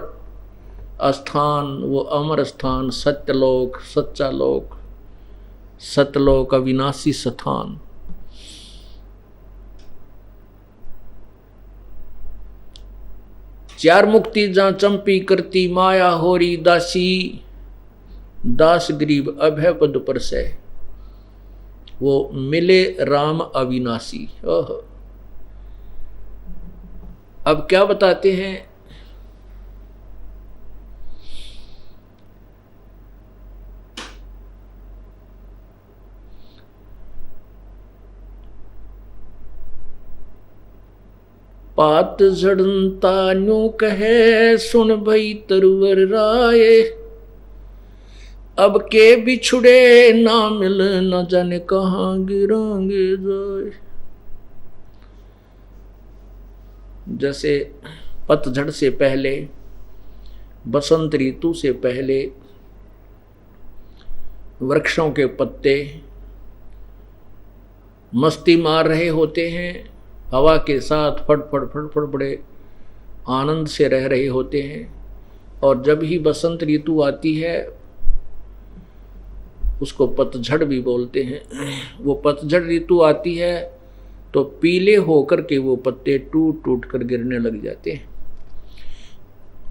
स्थान, वो अमर स्थान, सत्यलोक, सच्चा लोक, सतलोक, अविनाशी स्थान। चार मुक्ति जहां चंपी करती माया होरी दासी, दास गरीब अभय पद पर से, वो मिले राम अविनाशी। ओह, अब क्या बताते हैं, पात झड़ता न्यू कहे सुन भई तरवर राय, अब के बिछुड़े ना मिल न जाने कहाँ गिरांगे जाए। जैसे पतझड़ से पहले, बसंत ऋतु से पहले वृक्षों के पत्ते मस्ती मार रहे होते हैं, हवा के साथ फटफट फटफट बड़े आनंद से रह रहे होते हैं, और जब ही बसंत ऋतु आती है उसको पतझड़ भी बोलते हैं। वो पतझड़ ऋतु आती है तो पीले होकर के वो पत्ते टूट टूट कर गिरने लग जाते हैं।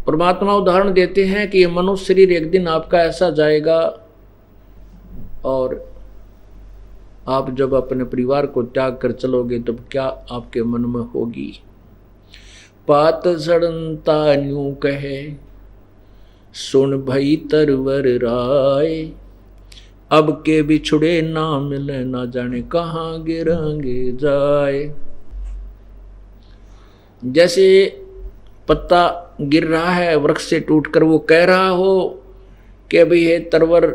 परमात्मा उदाहरण देते हैं कि ये मनुष्य शरीर एक दिन आपका ऐसा जाएगा, और आप जब अपने परिवार को त्याग कर चलोगे तब क्या आपके मन में होगी। पात झड़ता न्यू कहे सुन भई तरवर राय, अब के बिछुड़े ना मिले ना जाने कहाँ गिरांगे जाए। जैसे पत्ता गिर रहा है वृक्ष से टूटकर, वो कह रहा हो कि भाई हे तरवर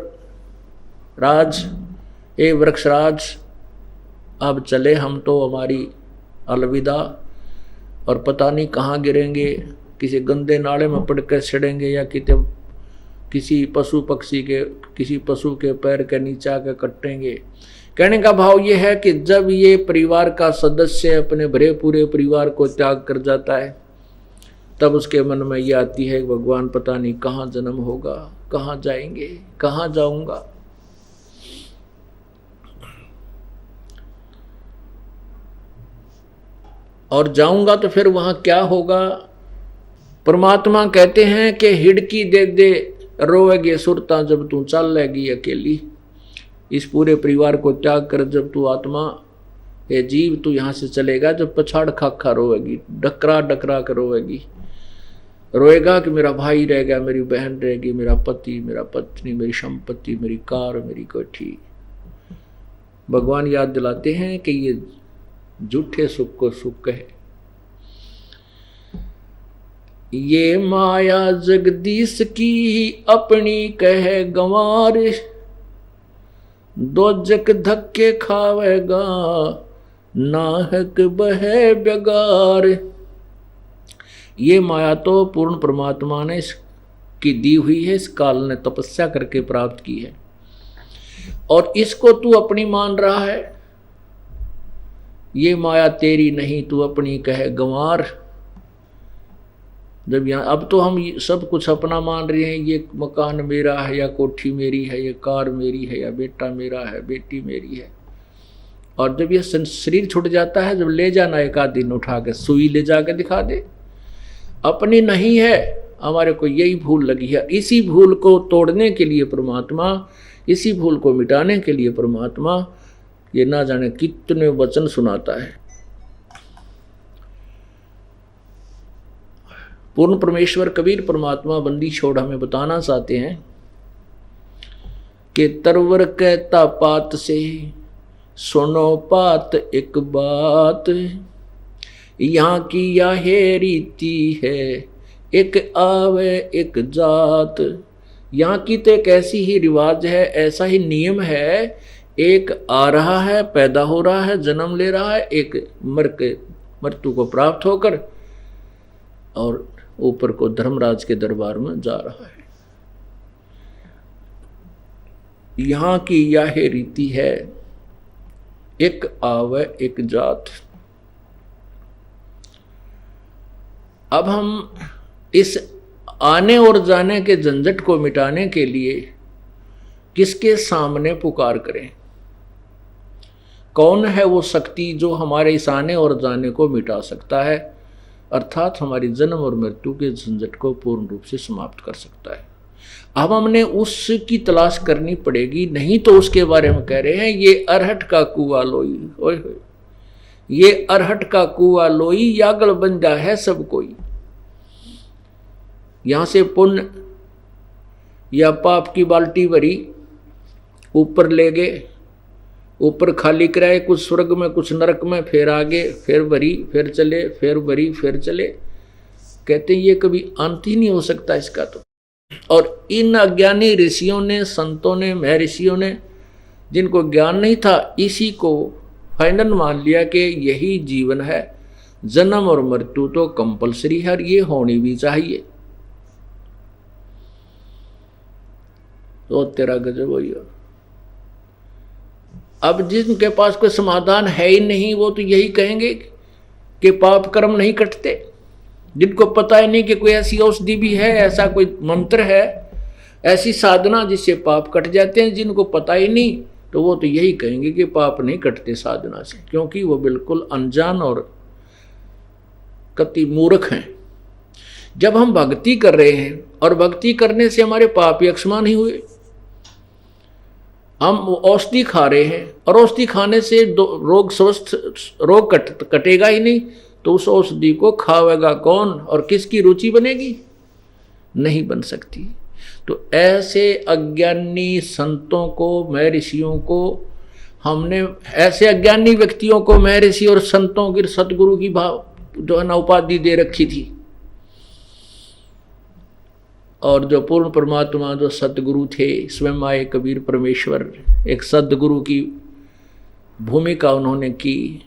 राज, हे वृक्षराज, अब चले हम तो, हमारी अलविदा, और पता नहीं कहाँ गिरेंगे, किसी गंदे नाले में पड़कर सड़ेंगे या किसी पशु पक्षी के, किसी पशु के पैर के नीचे आकर कटेंगे। कहने का भाव ये है कि जब ये परिवार का सदस्य अपने भरे पूरे परिवार को त्याग कर जाता है, तब उसके मन में ये आती है भगवान पता नहीं कहाँ जन्म होगा, कहाँ जाएंगे, कहाँ जाऊंगा। और जाऊंगा तो फिर वहां क्या होगा। परमात्मा कहते हैं कि हिड़की दे दे रोएगी सुरता जब तू चल लेगी अकेली। इस पूरे परिवार को त्याग कर जब तू आत्मा, ये जीव, तू यहाँ से चलेगा, जब पछाड़ खा रोएगी, डकरा डकरा कर रोएगी, रोएगा कि मेरा भाई रह गया, मेरी बहन रहेगी, मेरा पति, मेरा पत्नी, मेरी संपत्ति, मेरी कार, मेरी कोठी। भगवान याद दिलाते हैं कि ये झूठे सुख को सुख है। ये माया जगदीश की अपनी कहे गंवार, दोजक धक्के खावेगा नाहक बहे बेगार। ये माया तो पूर्ण परमात्मा ने की दी हुई है, इस काल ने तपस्या करके प्राप्त की है, और इसको तू अपनी मान रहा है। ये माया तेरी नहीं, तू अपनी कहे गंवार। जब यहाँ अब तो हम सब कुछ अपना मान रहे हैं, ये मकान मेरा है या कोठी मेरी है, ये कार मेरी है या बेटा मेरा है, बेटी मेरी है। और जब ये शरीर छूट जाता है, जब ले जाना एक आध दिन उठा के सुई ले जाके दिखा दे, अपनी नहीं है, हमारे को यही भूल लगी है। इसी भूल को तोड़ने के लिए परमात्मा, इसी भूल को मिटाने के लिए परमात्मा ये ना जाने कितने वचन सुनाता है। पूर्ण परमेश्वर कबीर परमात्मा बंदी छोड़ हमें बताना चाहते हैं कि तरवर कहता पात से सुनो पात एक बात, यहाँ की यह रीति है, एक आवे एक जात। यहाँ की तो एक ऐसी ही रिवाज है, ऐसा ही नियम है, एक आ रहा है, पैदा हो रहा है, जन्म ले रहा है, एक मृत्यु को प्राप्त होकर और ऊपर को धर्मराज के दरबार में जा रहा है। यहाँ की यह रीति है, एक आवे एक जात। अब हम इस आने और जाने के झंझट को मिटाने के लिए किसके सामने पुकार करें? कौन है वो शक्ति जो हमारे इस आने और जाने को मिटा सकता है, अर्थात हमारी जन्म और मृत्यु के झंझट को पूर्ण रूप से समाप्त कर सकता है? अब हमने उसकी तलाश करनी पड़ेगी, नहीं तो उसके बारे में कह रहे हैं ये अरहट का कुआं लोई, ओए होए, ये अरहट का कुआं लोई, यागल बंजा है सब कोई। यहां से पुण्य या पाप की बाल्टी भरी, ऊपर ले गए, ऊपर खाली कराए, कुछ स्वर्ग में कुछ नरक में, फिर आगे, फिर भरी, फिर चले, फिर भरी, फिर चले। कहते हैं ये कभी अंत ही नहीं हो सकता इसका तो। और इन अज्ञानी ऋषियों ने, संतों ने, महर्षियों ने, जिनको ज्ञान नहीं था, इसी को फाइनल मान लिया कि यही जीवन है, जन्म और मृत्यु तो कंपलसरी है और ये होनी भी चाहिए। तो तेरा गजब हो गया। अब जिनके पास कोई समाधान है ही नहीं, वो तो यही कहेंगे कि पाप कर्म नहीं कटते। जिनको पता ही नहीं कि कोई ऐसी औषधि भी है, ऐसा कोई मंत्र है, ऐसी साधना जिससे पाप कट जाते हैं, जिनको पता ही नहीं, तो वो तो यही कहेंगे कि पाप नहीं कटते साधना से, क्योंकि वो बिल्कुल अनजान और कति मूर्ख हैं। जब हम भक्ति कर रहे हैं और भक्ति करने से हमारे पाप यक्षमा नहीं हुए, हम औषधि खा रहे हैं और औषधि खाने से रोग कटेगा ही नहीं, तो उस औषधि को खावेगा कौन और किसकी रुचि बनेगी? नहीं बन सकती। तो ऐसे अज्ञानी संतों को, महर्षियों को हमने, ऐसे अज्ञानी व्यक्तियों को महर्षि और संतों की, सतगुरु की भाव जो है ना उपाधि दे रखी थी। और जो पूर्ण परमात्मा, जो सतगुरु थे, स्वयं आए कबीर परमेश्वर, एक सदगुरु की भूमिका उन्होंने की,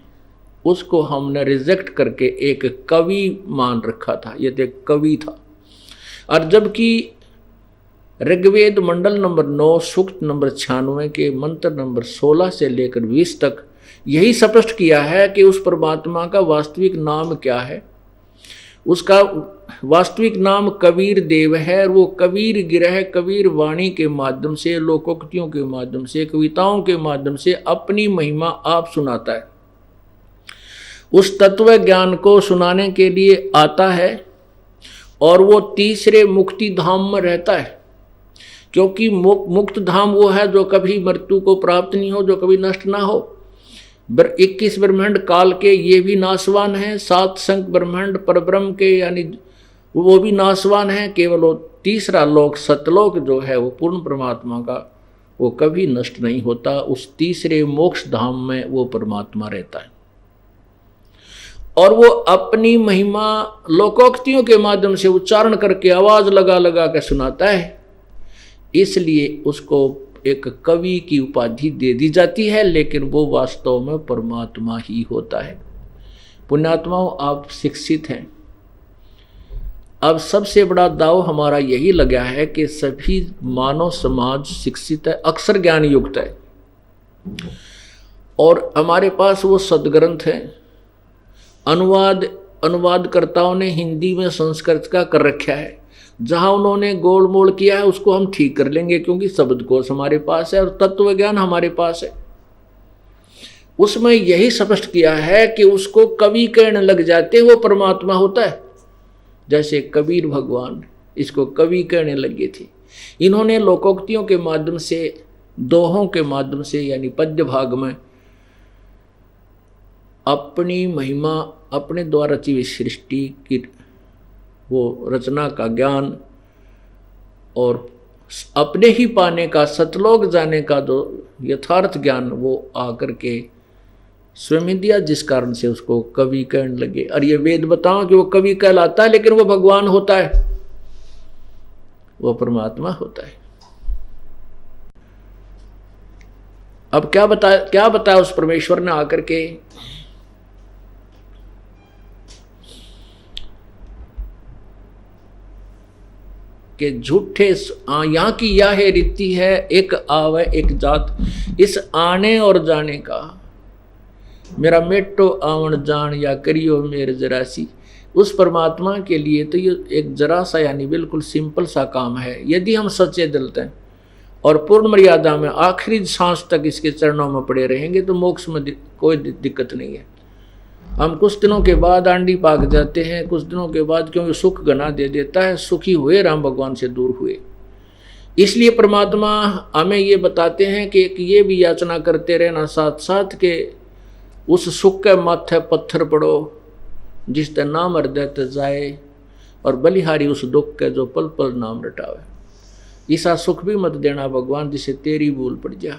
उसको हमने रिजेक्ट करके एक कवि मान रखा था। ये तो एक कवि था। और जबकि ऋग्वेद मंडल नंबर 9 सूक्त नंबर 96 के मंत्र नंबर 16 से लेकर 20 तक यही स्पष्ट किया है कि उस परमात्मा का वास्तविक नाम क्या है। उसका वास्तविक नाम कबीर देव है। और वो कबीर गिरह, कबीर वाणी के माध्यम से, लोकोक्तियों के माध्यम से, कविताओं के माध्यम से अपनी महिमा आप सुनाता है। उस तत्व ज्ञान को सुनाने के लिए आता है और वो तीसरे मुक्ति धाम में रहता है, क्योंकि मुक्त धाम वो है जो कभी मृत्यु को प्राप्त नहीं हो, जो कभी नष्ट ना हो। 21 ब्रह्मांड काल के ये भी नाशवान हैं, 7 संख ब्रह्मांड परब्रह्म के यानी वो भी नाशवान हैं। केवल वो तीसरा लोक, सतलोक जो है वो पूर्ण परमात्मा का, वो कभी नष्ट नहीं होता। उस तीसरे मोक्ष धाम में वो परमात्मा रहता है और वो अपनी महिमा लोकोक्तियों के माध्यम से उच्चारण करके, आवाज लगा लगा के सुनाता है। इसलिए उसको एक कवि की उपाधि दे दी जाती है, लेकिन वो वास्तव में परमात्मा ही होता है। पुण्यात्माओं, आप शिक्षित हैं। अब सबसे बड़ा दाव हमारा यही लगा है कि सभी मानव समाज शिक्षित है, अक्षर ज्ञान युक्त है, और हमारे पास वो सदग्रंथ है। अनुवादकर्ताओं ने हिंदी में संस्कृत का कर रखा है। जहां उन्होंने गोल मोल किया है उसको हम ठीक कर लेंगे, क्योंकि शब्दकोश हमारे पास है और तत्व ज्ञान हमारे पास है। उसमें यही स्पष्ट किया है कि उसको कवि कहने लग जाते वो परमात्मा होता है। जैसे कबीर भगवान इसको कवि कहने लगे थे। इन्होंने लोकोक्तियों के माध्यम से, दोहों के माध्यम से, यानी पद्य भाग में अपनी महिमा, अपने द्वारा रची हुई सृष्टि की वो रचना का ज्ञान और अपने ही पाने का, सतलोक जाने का जो यथार्थ ज्ञान वो आकर के स्वयं दिया, जिस कारण से उसको कवि कहने लगे। और ये वेद बताओ कि वो कवि कहलाता है, लेकिन वो भगवान होता है, वो परमात्मा होता है। अब क्या बताया उस परमेश्वर ने आकर के, कि झूठे यहाँ की यह है रीति है, एक आवे एक जात, इस आने और जाने का मेरा मेटो आवन जान या करियो मेरे जरासी। उस परमात्मा के लिए तो ये एक जरा सा यानी बिल्कुल सिंपल सा काम है। यदि हम सच्चे दिल हैं और पूर्ण मर्यादा में आखिरी सांस तक इसके चरणों में पड़े रहेंगे तो मोक्ष में कोई दिक्कत नहीं है। हम कुछ दिनों के बाद आंधी पाक जाते हैं, कुछ दिनों के बाद क्योंकि सुख गना दे देता है, सुखी हुए राम भगवान से दूर हुए। इसलिए परमात्मा हमें ये बताते हैं कि ये भी याचना करते रहना साथ साथ के उस सुख के माथे पत्थर पड़ो जिस ते नाम हृदय ते जाए, और बलिहारी उस दुख के जो पल पल नाम रटावे। ऐसा सुख भी मत देना भगवान जिसे तेरी भूल पड़ जा,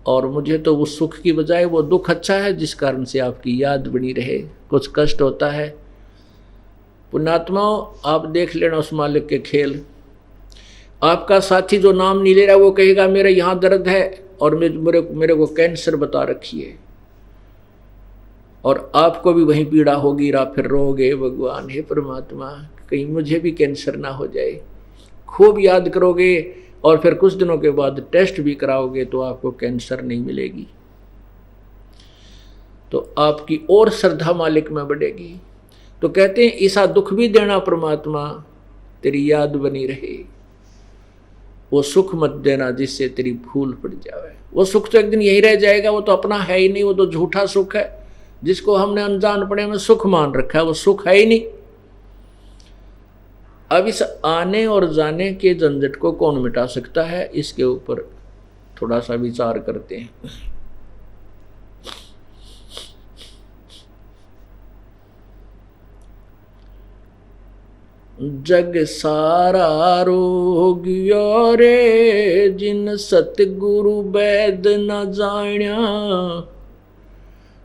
और मुझे तो उस सुख की बजाय वो दुख अच्छा है जिस कारण से आपकी याद बनी रहे। कुछ कष्ट होता है, पुण्यात्माओं आप देख लेना उस मालिक के खेल। आपका साथी जो नाम नहीं ले रहा वो कहेगा मेरे यहाँ दर्द है और मेरे को कैंसर बता रखी है, और आपको भी वहीं पीड़ा होगी, फिर रोगे भगवान हे परमात्मा कहीं मुझे भी कैंसर ना हो जाए। खूब याद करोगे और फिर कुछ दिनों के बाद टेस्ट भी कराओगे तो आपको कैंसर नहीं मिलेगी, तो आपकी और श्रद्धा मालिक में बढ़ेगी। तो कहते हैं ऐसा दुख भी देना परमात्मा तेरी याद बनी रहे, वो सुख मत देना जिससे तेरी भूल पड़ जाए। वो सुख तो एक दिन यही रह जाएगा, वो तो अपना है ही नहीं, वो तो झूठा सुख है जिसको हमने अनजानपने में सुख मान रखा है, वो सुख है ही नहीं। अब इस आने और जाने के झंझट को कौन मिटा सकता है, इसके ऊपर थोड़ा सा विचार करते हैं। जग सारा रोगियो रे जिन सतगुरु वैद न जाण्या,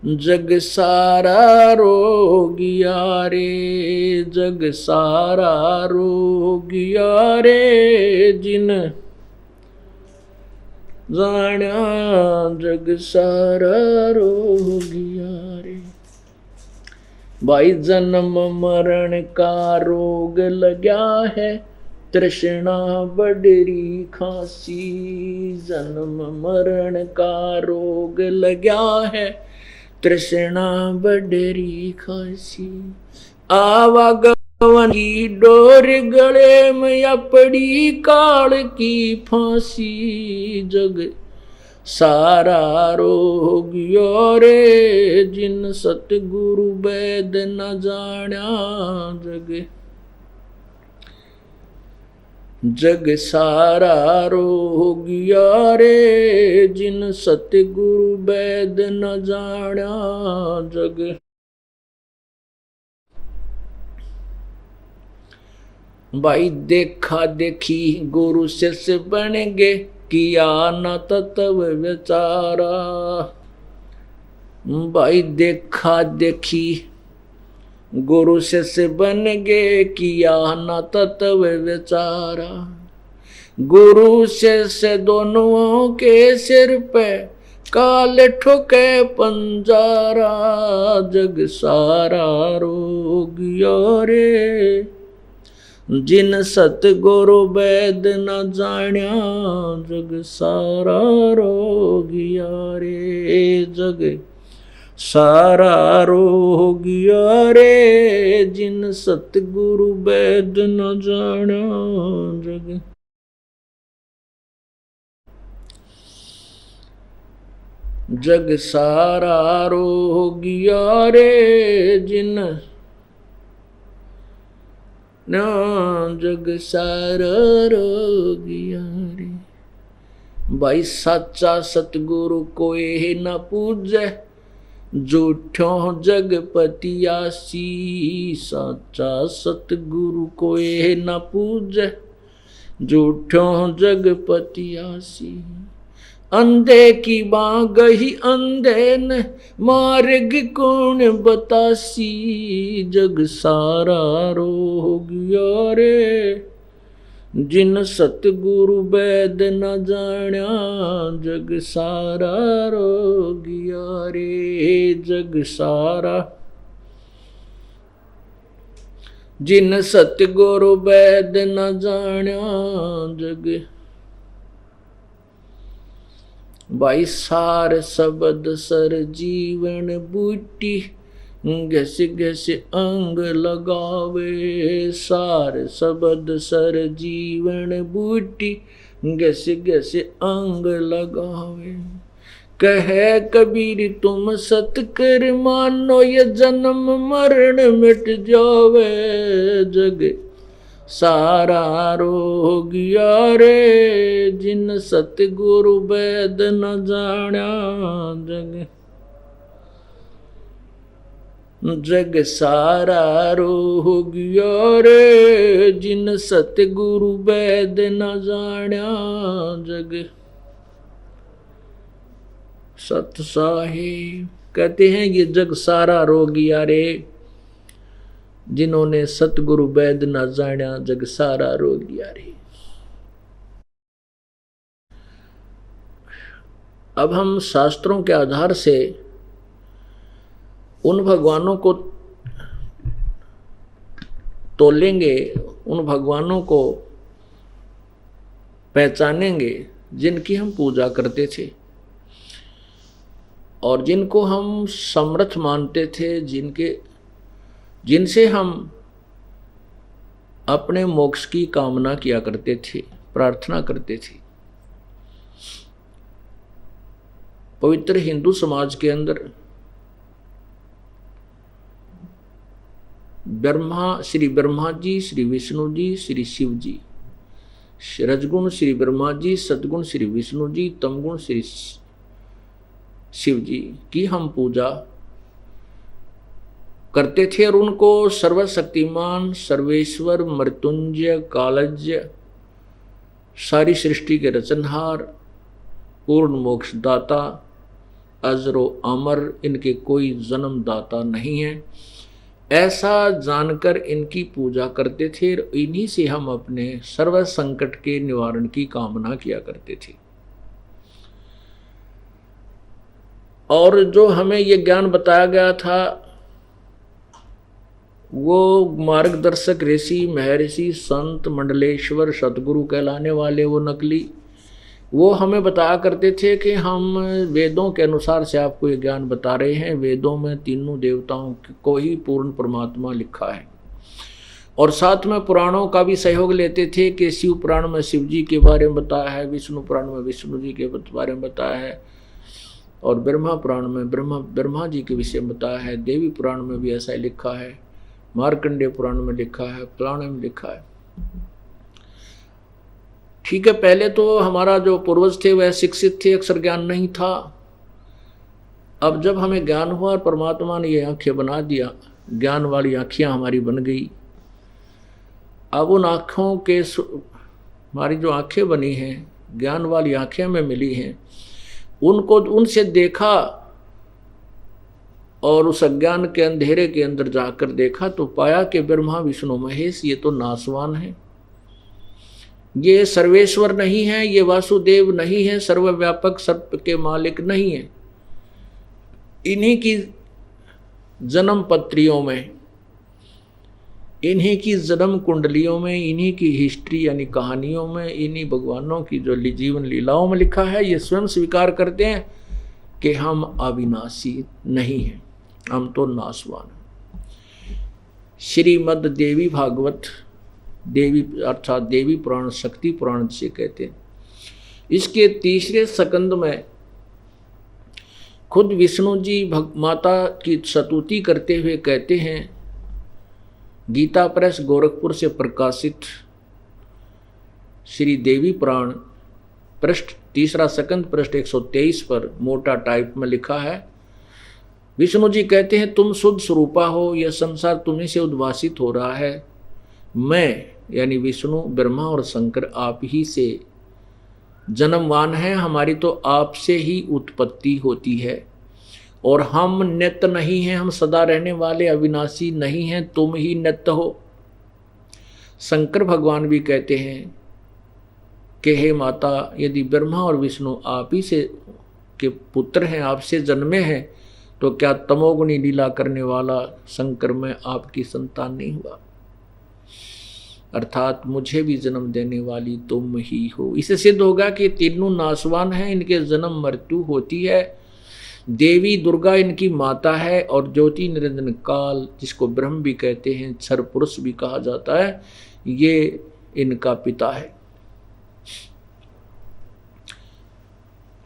जग सारा रोगिया रे, जग सारा रोगिया रे जिन जाण्या, जग सारा रोगिया रे। भाई जन्म मरण का रोग लगा है, तृष्णा बडरी खांसी, जन्म मरण का रोग लगा है, तृष्णा बडरी खांसी। आवागमन की डोर गले में या पड़ी काल की फांसी, जग सारा रोगियो रे जिन सतगुरु वैद न जाण्या, जग सारा रोगिया रे जिन सतगुरु वैद न जाण्या, जग। भाई देखा देखी गुरु शिष्य बनेंगे, किया न तत्व विचारा। भाई देखा देखी गुरु शिष्य बन गे, किया न तत्व विचारा। गुरु शिष्य दोनों के सिर पे काल ठोके पंजारा, जग सारा रोगियो रे जिन सतगुरु वैद न जाण्या, जग सारा रोगिया रे, जग सारा रोगिया रे जिन सतगुरु वैद न जाण्या, जग। जग सारा रोगिया रे जिन ना, जग सारा रोगिया रे। भाई सच्चा सतगुरु कोई न पूजे, झूठों जगपतियासी। सच्चा सतगुरु कोई न पूजे, झूठों जगपतियासी। अंधे की बाँ गही अंधे न मार्ग कौन बतासी, जग सारा रो गया रे जिन सतगुरु वैद न जाण्या, जग सारा रो गया रे जग सारा। जिन सतगुरु वैद न जाण्या जग, भाई सार शब्द सर जीवन बूटी, घस घस अंग लगावे, सार शब्द सर जीवन बूटी, घस घस अंग लगावे। कहे कबीर तुम सत कर मानो, ये जन्म मरण मिट जावे, जग सारा रो गया रे जिन सतगुरु वैद न जाण्या, जग जग सारा रो गया रे जिन सतगुरु वैद न जाण्या, जग। सत साहिब कहते हैं ये जग सारा रो गया रे जिन्होंने सतगुरु वैद न जाण्या, जग सारा रो गया रे। अब हम शास्त्रों के आधार से उन भगवानों को तोलेंगे, उन भगवानों को पहचानेंगे जिनकी हम पूजा करते थे और जिनको हम समर्थ मानते थे, जिनसे हम अपने मोक्ष की कामना किया करते थे, प्रार्थना करते थे। पवित्र हिंदू समाज के अंदर श्री ब्रह्मा जी, श्री विष्णु जी, श्री शिव जी, रजगुण श्री ब्रह्मा जी, सद्गुण श्री विष्णु जी, तमगुण श्री शिव जी की हम पूजा करते थे और उनको सर्वशक्तिमान, सर्वेश्वर, मृत्युंजय, कालज्य, सारी सृष्टि के रचनहार, पूर्ण मोक्षदाता, अजरो अमर, इनके कोई जन्मदाता नहीं है, ऐसा जानकर इनकी पूजा करते थे। इन्हीं से हम अपने सर्व संकट के निवारण की कामना किया करते थे। और जो हमें ये ज्ञान बताया गया था वो मार्गदर्शक ऋषि, महर्षि, संत, मंडलेश्वर, सतगुरु कहलाने वाले वो नकली, वो हमें बताया करते थे कि हम वेदों के अनुसार से आपको ये ज्ञान बता रहे हैं। वेदों में तीनों देवताओं को ही पूर्ण परमात्मा लिखा है और साथ में पुराणों का भी सहयोग लेते थे कि शिव पुराण में शिव जी के बारे में बताया है, विष्णु पुराण में विष्णु जी के बारे में बताया है और ब्रह्मा पुराण में ब्रह्मा जी के विषय में बताया है। देवी पुराण में भी ऐसा ही लिखा है, मार्कंडेय पुराण में लिखा है, पुराण में लिखा है। ठीक है, पहले तो हमारा जो पूर्वज थे वह शिक्षित थे, अक्षर ज्ञान नहीं था। अब जब हमें ज्ञान हुआ और परमात्मा ने ये आंखें बना दिया, ज्ञान वाली आँखियाँ हमारी बन गई। अब उन आँखों के, हमारी जो आँखें बनी हैं, ज्ञान वाली आँखें हमें मिली हैं, उनको उनसे देखा और उस अज्ञान के अंधेरे के अंदर जाकर देखा तो पाया कि ब्रह्मा विष्णु महेश ये तो नासवान है, ये सर्वेश्वर नहीं है, ये वासुदेव नहीं है, सर्वव्यापक सर्व के मालिक नहीं है। इन्हीं की जन्म पत्रियों में, इन्हीं की जन्म कुंडलियों में, इन्हीं की हिस्ट्री यानी कहानियों में, इन्हीं भगवानों की जो जीवन लीलाओं में लिखा है। ये स्वयं स्वीकार करते हैं कि हम अविनाशी नहीं हैं, हम तो नासवान हैं। श्रीमद् देवी भागवत, देवी अर्थात देवी पुराण, शक्ति पुराण से कहते हैं। इसके तीसरे स्कंद में खुद विष्णु जी माता की स्तुति करते हुए कहते हैं, गीता प्रेस गोरखपुर से प्रकाशित श्री देवी पुराण पृष्ठ तीसरा स्कंद पृष्ठ 123 पर मोटा टाइप में लिखा है। विष्णु जी कहते हैं, तुम शुद्ध स्वरूपा हो, यह संसार तुम्हीं से उद्भासित हो रहा है। मैं यानी विष्णु, ब्रह्मा और शंकर आप ही से जन्मवान हैं, हमारी तो आपसे ही उत्पत्ति होती है और हम नित्य नहीं हैं, हम सदा रहने वाले अविनाशी नहीं हैं, तुम ही नित्य हो। शंकर भगवान भी कहते हैं कि हे माता, यदि ब्रह्मा और विष्णु आप ही से के पुत्र हैं, आपसे जन्मे हैं, तो क्या तमोगुणी लीला करने वाला शंकर मैं आपकी संतान नहीं हुआ? अर्थात मुझे भी जन्म देने वाली तुम ही हो। इससे सिद्ध होगा कि तीनों नाशवान हैं, इनके जन्म मृत्यु होती है। देवी दुर्गा इनकी माता है और ज्योति निरंजन काल, जिसको ब्रह्म भी कहते हैं, क्षर पुरुष भी कहा जाता है, ये इनका पिता है।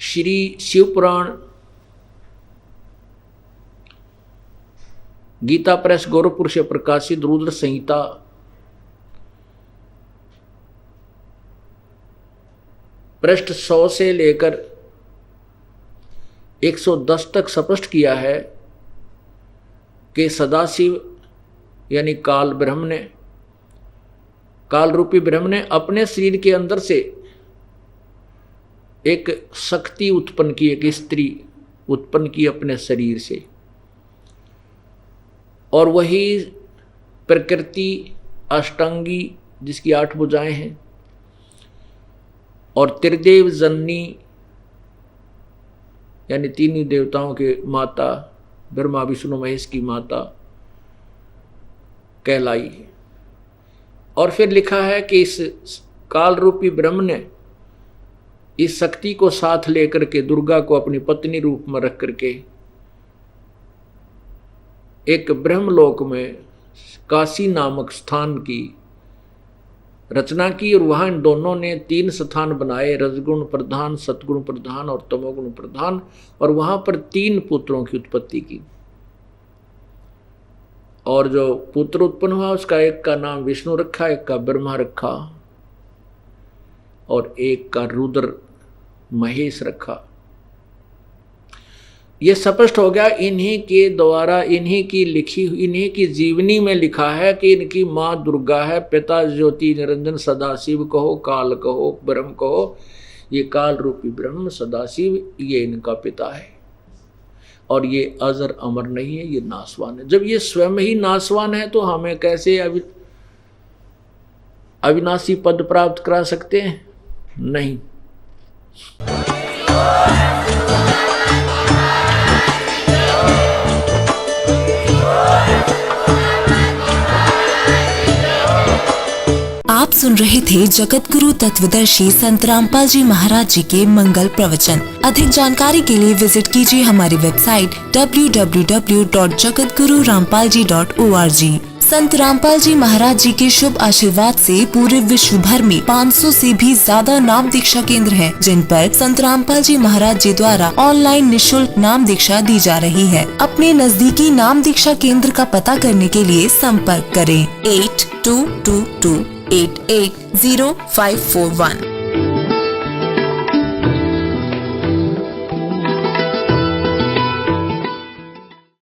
श्री शिव पुराण, गीता प्रेस गोरखपुर से प्रकाशित रुद्र संहिता, पृष्ठ 100 से लेकर 110 तक स्पष्ट किया है कि सदाशिव यानी काल ब्रह्म ने, काल रूपी ब्रह्म ने अपने शरीर के अंदर से एक शक्ति उत्पन्न की, एक स्त्री उत्पन्न की अपने शरीर से, और वही प्रकृति अष्टांगी जिसकी 8 भुजाएं हैं, और त्रिदेव जननी यानी तीनों देवताओं के माता, ब्रह्मा विष्णु महेश की माता कहलाई है। और फिर लिखा है कि इस काल रूपी ब्रह्म ने इस शक्ति को साथ लेकर के दुर्गा को अपनी पत्नी रूप में रख करके एक ब्रह्मलोक में काशी नामक स्थान की रचना की, और वहां इन दोनों ने 3 स्थान बनाए, रजगुण प्रधान, सतगुण प्रधान और तमोगुण प्रधान, और वहां पर 3 पुत्रों की उत्पत्ति की। और जो पुत्र उत्पन्न हुआ उसका एक का नाम विष्णु रखा, एक का ब्रह्मा रखा और एक का रुद्र महेश रखा। ये स्पष्ट हो गया इन्हीं के द्वारा, इन्हीं की लिखी, इन्हीं की जीवनी में लिखा है कि इनकी माँ दुर्गा है, पिता ज्योति निरंजन सदाशिव कहो, काल कहो, ब्रह्म कहो। ये काल रूपी ब्रह्म सदाशिव, ये इनका पिता है और ये अजर अमर नहीं है, ये नाशवान है। जब ये स्वयं ही नाशवान है तो हमें कैसे अविनाशी पद प्राप्त करा सकते हैं? नहीं। आप सुन रहे थे जगत गुरु तत्वदर्शी संत रामपाल जी महाराज जी के मंगल प्रवचन। अधिक जानकारी के लिए विजिट कीजिए हमारी वेबसाइट www.jagatgururampalji.org। संत रामपाल जी महाराज जी के शुभ आशीर्वाद से पूरे विश्व भर में 500 से भी ज्यादा नाम दीक्षा केंद्र हैं, जिन पर संत रामपाल जी महाराज जी द्वारा ऑनलाइन निशुल्क नाम दीक्षा दी जा रही है। अपने नजदीकी नाम दीक्षा केंद्र का पता करने के लिए संपर्क करें 8222880541।